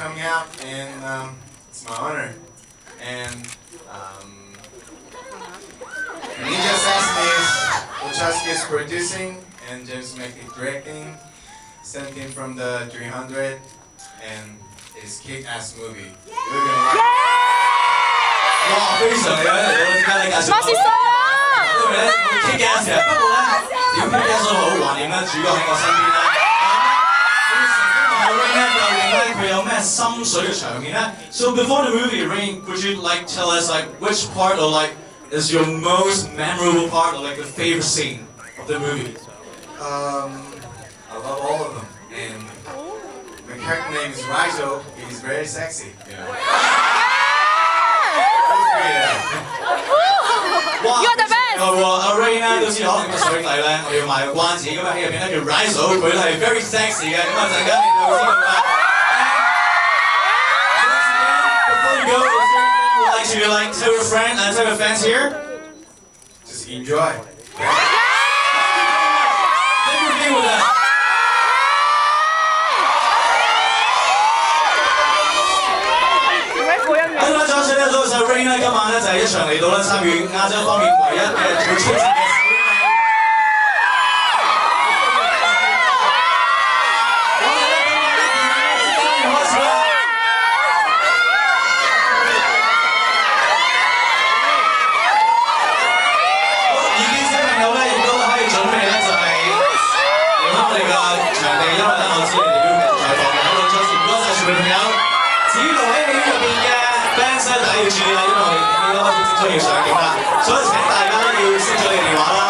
coming out, and it's my honor. And Ninja Assassin is Wachowski is producing, and James Mackey directing. 17 from the 300, and it's kick-ass movie. You're gonna like it. 哇，非常嘅，點解你介紹？馬士數啊！因為咧，kick-ass 嘅，不過咧，點 kick-ass 都好懷念咧，主角喺我身邊啦。Rain 究竟咧佢有咩心水嘅場面咧 ？So before the movie, Rain, would you like tell us like which part or like is your most memorable part or like the favorite scene of the movie? I love all of them, and my character name is Raizo. He's very sexy. You know. You're the best. 阿 Rain 咧都知可能個水弟咧，我哋要賣個關子，咁喺戲入邊咧叫 Raizo， 佢係 very sexy 嘅，咁啊陣間你就會知道啦。Before you go, is there anything you would like to like tell your friend and tell your fans here? Just enjoy. Thank you for being with us. 好啦，再次咧，多謝 Rain 咧，今晚咧就係一場嚟到咧參與亞洲方面唯一嘅最出色嘅。要注意啦，因為我哋已經開始正式要上映啦，所以請大家咧要熄咗你嘅電話啦。